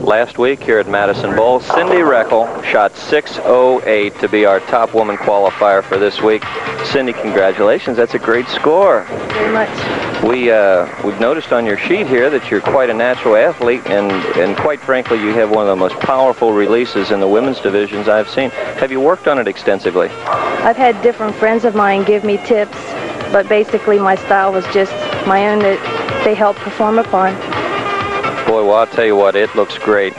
last week here at Madison Bowl. Cindy Reckel shot 6:08 to be our top woman qualifier for this week. Cindy, congratulations. That's a great score. Thank you very much. We've noticed on your sheet here that you're quite a natural athlete, and quite frankly, you have one of the most powerful releases in the women's divisions I've seen. Have you worked on it extensively? I've had different friends of mine give me tips, but basically my style was just my own that they helped perform upon. Boy, well, I'll tell you what, it looks great.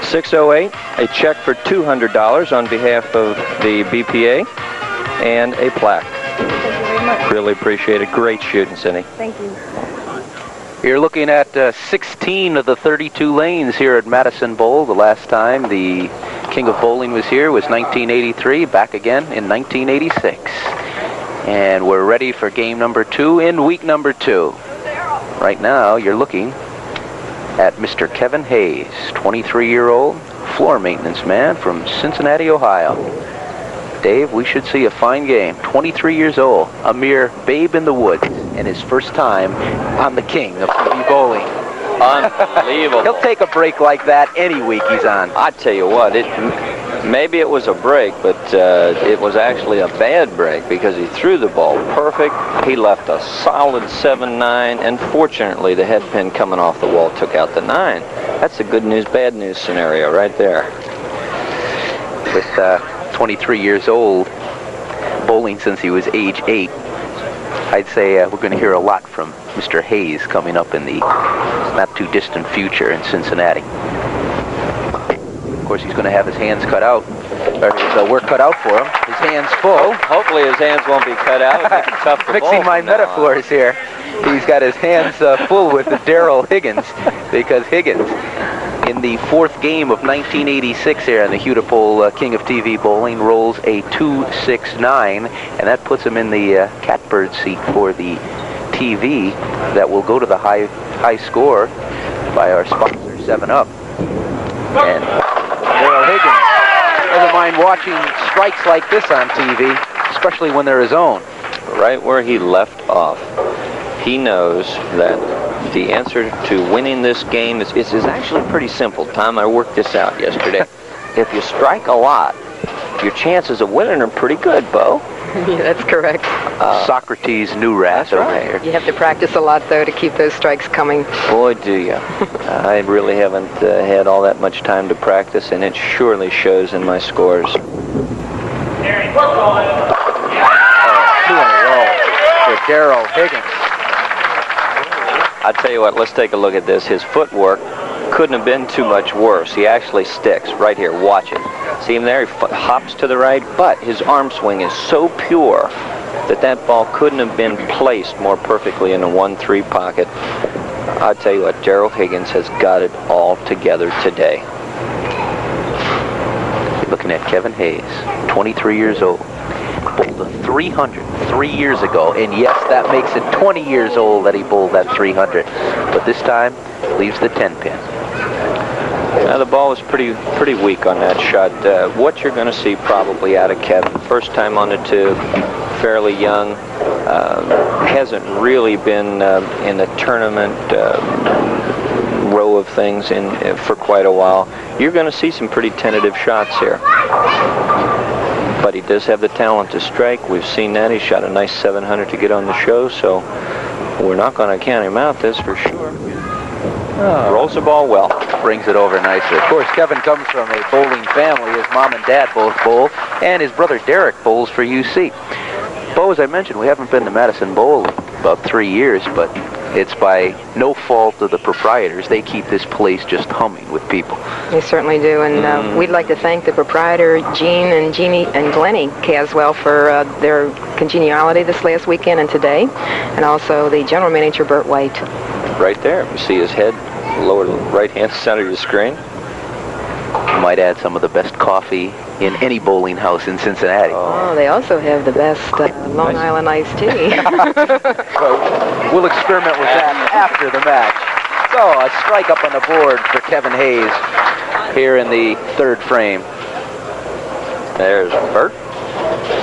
6:08, a check for $200 on behalf of the BPA, and a plaque. Thank you very much. Really appreciate it. Great shooting, Cindy. Thank you. You're looking at 16 of the 32 lanes here at Madison Bowl. The last time the King of Bowling was here was 1983, back again in 1986. And we're ready for game number 2 in week number 2. Right now, you're looking at Mr. Kevin Hayes, 23-year-old floor maintenance man from Cincinnati, Ohio. Dave, we should see a fine game. 23 years old, a mere babe in the woods, and his first time on the King of TV Bowling. Unbelievable. He'll take a break like that any week he's on. I tell you what, maybe it was a break, but it was actually a bad break because he threw the ball perfect. He left a solid 7-9, and fortunately the head pin coming off the wall took out the 9. That's a good news, bad news scenario right there. With 23 years old, bowling since he was age 8, I'd say we're going to hear a lot from Mr. Hayes coming up in the not too distant future in Cincinnati. Of course, he's going to have his hands cut out, or his work cut out for him. His hands full. Hopefully his hands won't be cut out. It's tough to bowl Mixing my metaphors here. He's got his hands full with Daryl Higgins, because Higgins, in the 4th game of 1986 here in the Hudepohl King of TV Bowling, rolls a 2.69, and that puts him in the catbird seat for the TV that will go to the high score by our sponsor, 7-Up. And Daryl Higgins doesn't mind watching strikes like this on TV, especially when they're his own. Right where he left off, he knows that the answer to winning this game is actually pretty simple. Tom, I worked this out yesterday. If you strike a lot, your chances of winning are pretty good, Bo. Yeah, that's correct. Socrates knew rat over here. You have to practice a lot, though, to keep those strikes coming. Boy, do you. I really haven't had all that much time to practice, and it surely shows in my scores. 2 in a row for Daryl Higgins. I'll tell you what, let's take a look at this. His footwork couldn't have been too much worse. He actually sticks right here. Watch it. See him there? He hops to the right, but his arm swing is so pure that ball couldn't have been placed more perfectly in a 1-3 pocket. I'll tell you what, Daryl Higgins has got it all together today. You're looking at Kevin Hayes, 23 years old. Bowled a 300 3 years ago, and yes, that makes it 20 years old that he bowled that 300, but this time leaves the 10 pin. Now the ball was pretty weak on that shot. What you're going to see probably out of Kevin, first time on the tube, fairly young, hasn't really been in the tournament row of things for quite a while. You're going to see some pretty tentative shots here. But he does have the talent to strike. We've seen that. He shot a nice 700 to get on the show, so we're not going to count him out, that's for sure. Rolls the ball well. Brings it over nicely. Of course, Kevin comes from a bowling family. His mom and dad both bowl, and his brother Derek bowls for UC. Bo, as I mentioned, we haven't been to Madison Bowl about 3 years, but it's by no fault of the proprietors. They keep this place just humming with people. They certainly do, and we'd like to thank the proprietor, Gene and Jeannie and Glennie Caswell, for their congeniality this last weekend and today, and also the general manager, Bert White. Right there. You see his head, lower right-hand side of your screen. You might add some of the best coffee in any bowling house in Cincinnati. Oh, they also have the best Long Island iced tea. We'll experiment with that after the match. So, a strike up on the board for Kevin Hayes here in the 3rd frame. There's Bert.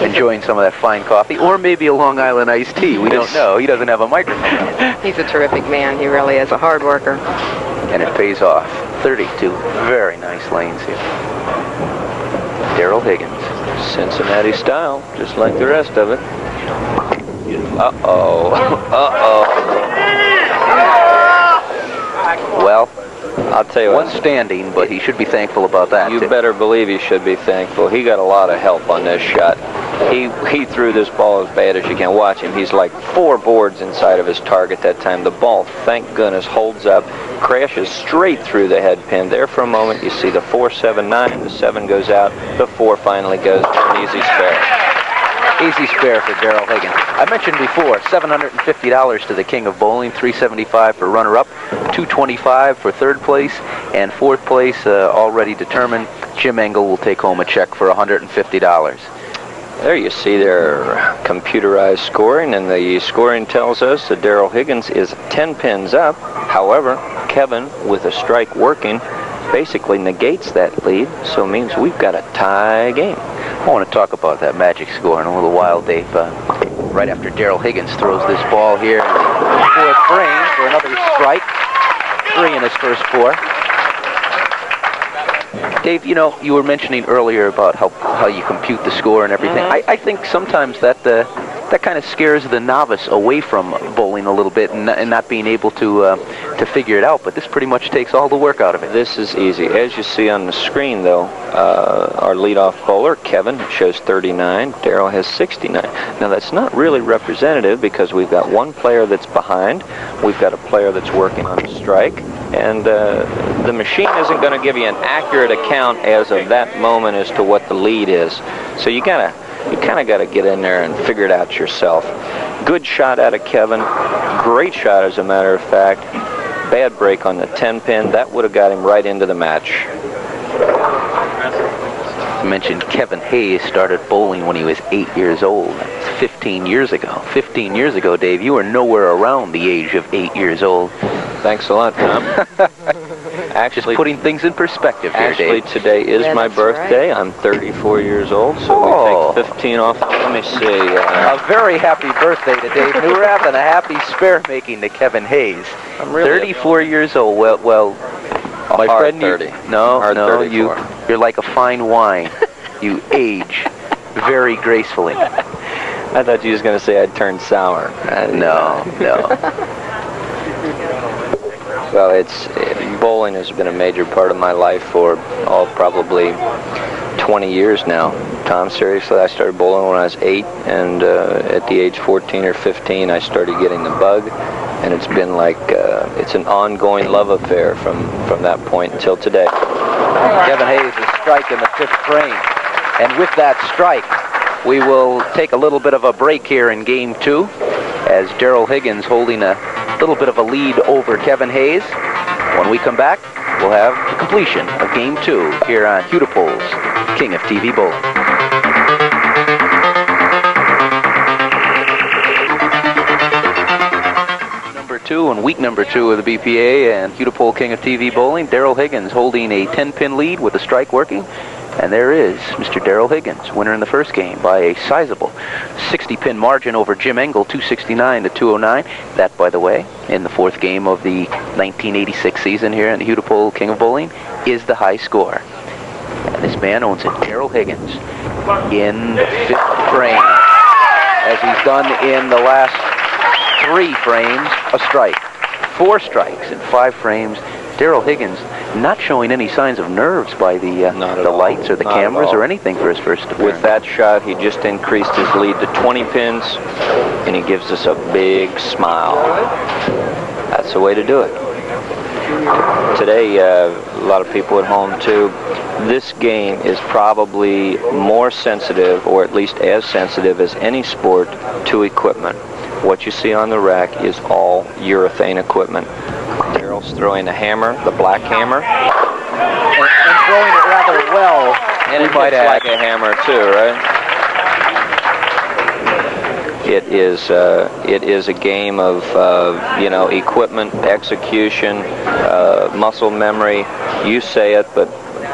Enjoying some of that fine coffee, or maybe a Long Island iced tea. We don't know. He doesn't have a microphone. He's a terrific man. He really is a hard worker. And it pays off. 32 very nice lanes here. Daryl Higgins. Cincinnati style, just like the rest of it. Uh-oh. Uh-oh. Well, I'll tell you what. one standing, but he should be thankful about that. You better believe he should be thankful. He got a lot of help on this shot. He threw this ball as bad as you can. Watch him. He's like 4 boards inside of his target that time. The ball, thank goodness, holds up, crashes straight through the head pin. There for a moment, you see the 4-7-9. The 7 goes out. The 4 finally goes. An easy spare. Easy spare for Daryl Higgins. I mentioned before, $750 to the King of Bowling, $375 for runner-up, $225 for third place, and fourth place already determined. Jim Engel will take home a check for $150. There you see their computerized scoring, and the scoring tells us that Daryl Higgins is 10 pins up. However, Kevin, with a strike working, basically negates that lead, so it means we've got a tie game. I want to talk about that magic score in a little while, Dave. Right after Daryl Higgins throws this ball here in the fourth frame for another strike. 3 in his first 4. Dave, you know, you were mentioning earlier about how you compute the score and everything. I think sometimes that kind of scares the novice away from bowling a little bit and not being able to figure it out. But this pretty much takes all the work out of it. This is easy. As you see on the screen, though, our leadoff bowler, Kevin, shows 39. Daryl has 69. Now, that's not really representative because we've got one player that's behind. We've got a player that's working on a strike. And the machine isn't going to give you an accurate account as of that moment as to what the lead is. So you kind of got to get in there and figure it out yourself. Good shot out of Kevin. Great shot, as a matter of fact. Bad break on the 10-pin. That would have got him right into the match. You mentioned Kevin Hayes started bowling when he was 8 years old. That's 15 years ago. 15 years ago, Dave, you were nowhere around the age of 8 years old. Thanks a lot, Tom. Actually, just putting things in perspective here, Dave. Today is my birthday. Right. I'm 34 years old, so we take 15 off. Let me see. A very happy birthday to Dave Newrath and a happy spare making to Kevin Hayes. I'm really 34 years old. Well, my friend, 30. You're like a fine wine. You age very gracefully. I thought you was going to say I'd turned sour. No. Well, bowling has been a major part of my life for probably 20 years now. Tom, seriously, I started bowling when I was 8, and at the age 14 or 15, I started getting the bug, and it's been like it's an ongoing love affair from that point until today. Kevin Hayes is striking the 5th frame, and with that strike, we will take a little bit of a break here in Game 2, as Daryl Higgins holding a little bit of a lead over Kevin Hayes. When we come back, we'll have the completion of Game 2 here on Hudepohl's King of TV Bowling. Number 2 and week number 2 of the BPA and Hudepohl King of TV Bowling. Daryl Higgins holding a 10-pin lead with the strike working. And there is Mr. Daryl Higgins, winner in the first game by a sizable 60-pin margin over Jim Engel, 269 to 209. That, by the way, in the 4th game of the 1986 season here in the Hudepohl King of Bowling, is the high score. And this man owns it, Daryl Higgins, in the 5th frame, as he's done in the last 3 frames, a strike. 4 strikes in 5 frames. Daryl Higgins not showing any signs of nerves by the lights or the cameras or anything for his first appearance. With that shot, he just increased his lead to 20 pins, and he gives us a big smile. That's the way to do it. Today, a lot of people at home, too, this game is probably more sensitive, or at least as sensitive as any sport, to equipment. What you see on the rack is all urethane equipment. Daryl's throwing the hammer, the black hammer. And throwing it rather well. And it looks like a hammer too, right? It is a game of equipment, execution, muscle memory. You say it, but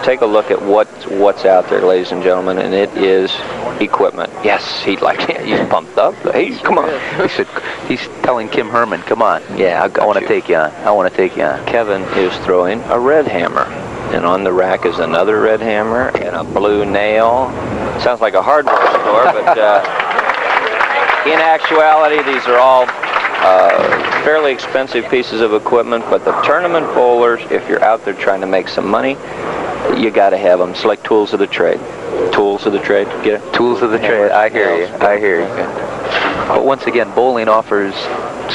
take a look at what's out there, ladies and gentlemen, and it is equipment. Yes, he's pumped up. Hey, come on. He's telling Kim Herman, come on. Yeah, I want to take you on. I want to take you on. Kevin is throwing a red hammer. And on the rack is another red hammer and a blue nail. Sounds like a hardware store, but in actuality, these are all fairly expensive pieces of equipment. But the tournament bowlers, if you're out there trying to make some money, you got to have them. It's like tools of the trade. Tools of the trade. Get it? Tools of the trade. I hear you. I hear you. But once again, bowling offers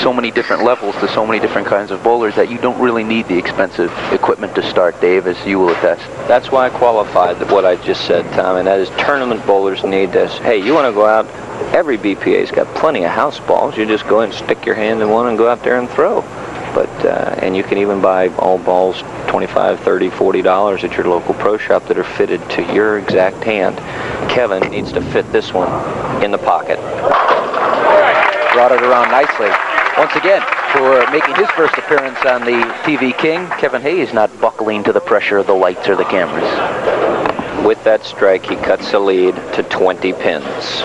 so many different levels to so many different kinds of bowlers that you don't really need the expensive equipment to start, Dave, as you will attest. That's why I qualified what I just said, Tom, and that is tournament bowlers need this. Hey, you want to go out, every BPA's got plenty of house balls. You just go ahead and stick your hand in one and go out there and throw. But and you can even buy all balls $25, $30, $40 at your local pro shop that are fitted to your exact hand. Kevin needs to fit this one in the pocket. Brought it around nicely. Once again, for making his first appearance on the TV King, Kevin Hayes not buckling to the pressure of the lights or the cameras. With that strike, he cuts the lead to 20 pins.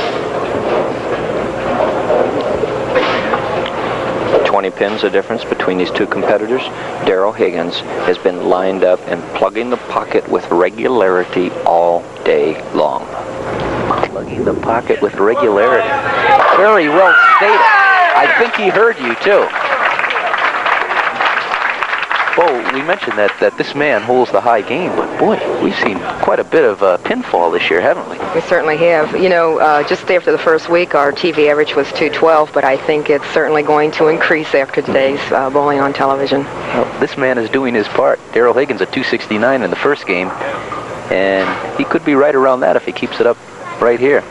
20 pins, the difference between these two competitors. Daryl Higgins has been lined up and plugging the pocket with regularity all day long. Plugging the pocket with regularity. Very well stated. I think he heard you, too. Oh, we mentioned that this man holds the high game, but boy, we've seen quite a bit of pinfall this year, haven't we? We certainly have. You know, just after the first week, our TV average was 212, but I think it's certainly going to increase after today's bowling on television. Well, this man is doing his part. Daryl Higgins at 269 in the first game, and he could be right around that if he keeps it up right here.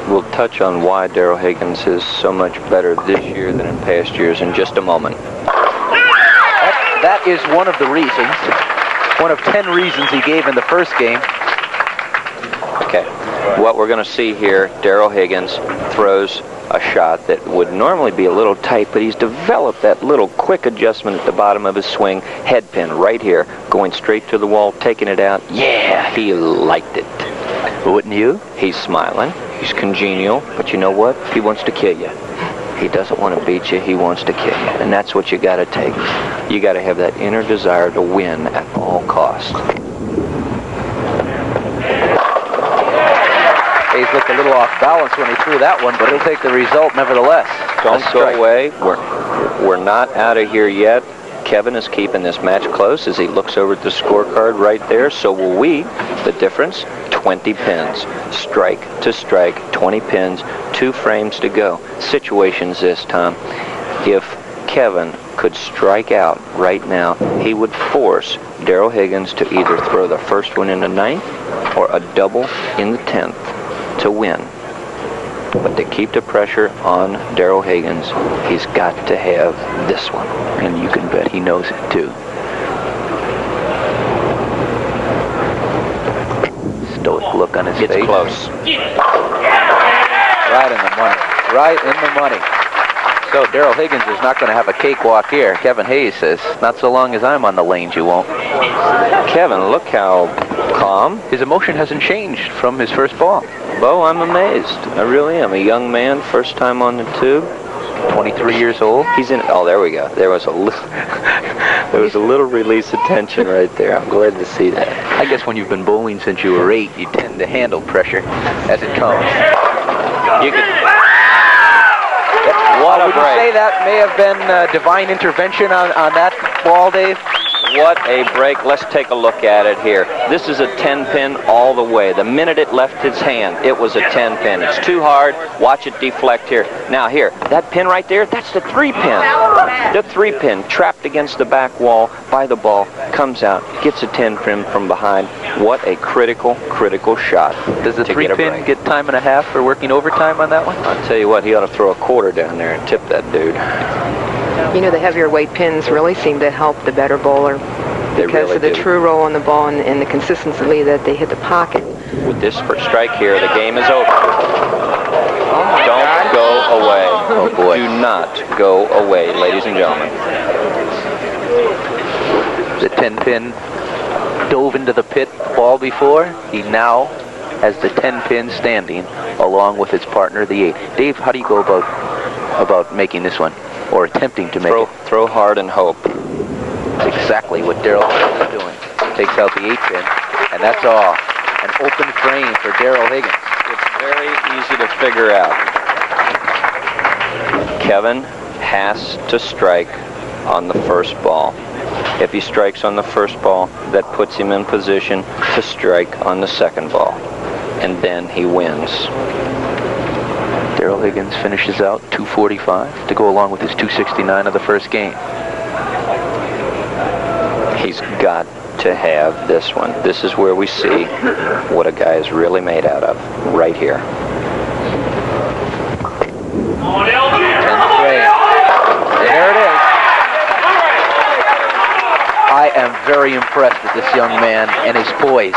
We'll touch on why Daryl Higgins is so much better this year than in past years in just a moment. That is one of the reasons, one of 10 reasons he gave in the first game. Okay, what we're going to see here, Daryl Higgins throws a shot that would normally be a little tight, but he's developed that little quick adjustment at the bottom of his swing, head pin right here, going straight to the wall, taking it out. Yeah, he liked it. Wouldn't you? He's smiling. He's congenial, but you know what? He wants to kill you. He doesn't want to beat you. He wants to kill you, and that's what you got to take. You got to have that inner desire to win at all costs. He's looked a little off balance when he threw that one, but he'll take the result nevertheless. Don't go away. We're not out of here yet. Kevin is keeping this match close as he looks over at the scorecard right there. So will we. The difference, 20 pins. Strike to strike, 20 pins, 2 frames to go. Situations this time. If Kevin could strike out right now, he would force Daryl Higgins to either throw the first one in the 9th or a double in the 10th to win. But to keep the pressure on Daryl Higgins, he's got to have this one. And you can bet he knows it, too. Stoic look on his face. It's close. Right in the money. Right in the money. So Daryl Higgins is not going to have a cakewalk here. Kevin Hayes says, not so long as I'm on the lanes, you won't. Kevin, look how calm. His emotion hasn't changed from his first ball. Bo, I'm amazed. I really am. A young man, first time on the tube. 23 years old. He's in. Oh, there we go. There was a little. There was a little release of tension right there. I'm glad to see that. I guess when you've been bowling since you were 8, you tend to handle pressure as it comes. You could. What a Would break. you say that may have been divine intervention on that ball, Dave? What a break. Let's take a look at it here. This is a 10-pin all the way. The minute it left his hand, it was a 10-pin. It's too hard. Watch it deflect here. Now here, that pin right there, that's the 3-pin. The 3-pin trapped against the back wall by the ball, comes out, gets a 10-pin from behind. What a critical shot. Does the 3-pin get time and a half for working overtime on that one? I'll tell you what, he ought to throw a quarter down there and tip that dude. You know, the heavier weight pins really seem to help the better bowler because of the true roll on the ball and the consistency that they hit the pocket. With this first strike here, the game is over. Don't go away. Oh boy. Do not go away, ladies and gentlemen. The 10-pin dove into the pit ball before. He now has the 10 pin standing along with its partner, the 8. Dave, how do you go about making this one, or attempting to make it? Throw hard and hope. That's exactly what Daryl is doing. Takes out the 8 pin, and that's all. An open frame for Daryl Higgins. It's very easy to figure out. Kevin has to strike on the first ball. If he strikes on the first ball, that puts him in position to strike on the second ball. And then he wins. Daryl Higgins finishes out 245 to go along with his 269 of the first game. He's got to have this one. This is where we see what a guy is really made out of, right here. 10th frame. There it is. I am very impressed with this young man and his poise.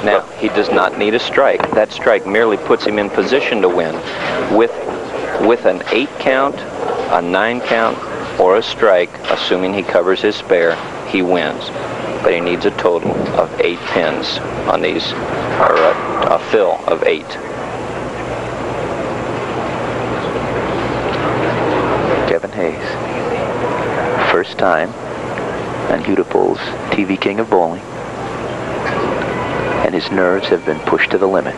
Now, he does not need a strike. That strike merely puts him in position to win. With an 8 count, a 9 count, or a strike, assuming he covers his spare, he wins. But he needs a total of 8 pins on these, or a fill of 8. Kevin Hayes. First time on Hudepohl's TV King of Bowling. And his nerves have been pushed to the limit.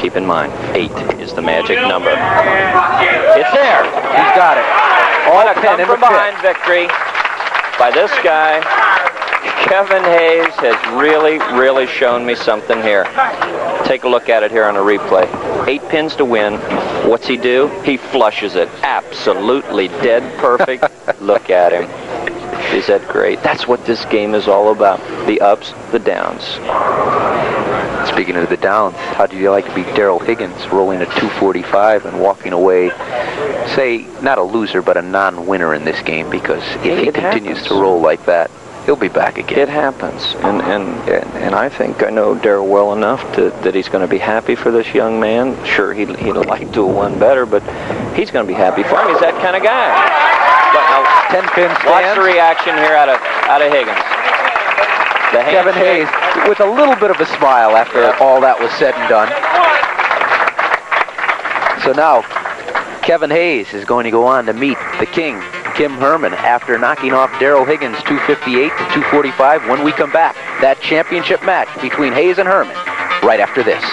Keep in mind, 8 is the magic number. It's there. He's got it. What a come from behind victory by this guy. Kevin Hayes has really shown me something here. Take a look at it here on a replay. 8 pins to win. What's he do? He flushes it. Absolutely dead perfect. Look at him. Is that great? That's what this game is all about. The ups, the downs. Speaking of the downs, how do you like to be Daryl Higgins rolling a 245 and walking away, say, not a loser, but a non-winner in this game? Because if he continues to roll like that, he'll be back again. It happens, and I think I know Daryl well enough that he's going to be happy for this young man. Sure, he'd like to have won better, but he's going to be happy for him. He's that kind of guy. But now, 10 pin stands. Watch the reaction here out of Higgins. Kevin Hayes with a little bit of a smile after all that was said and done. So now, Kevin Hayes is going to go on to meet the king, Kim Herman, after knocking off Daryl Higgins 258 to 245. When we come back, that championship match between Hayes and Herman right after this.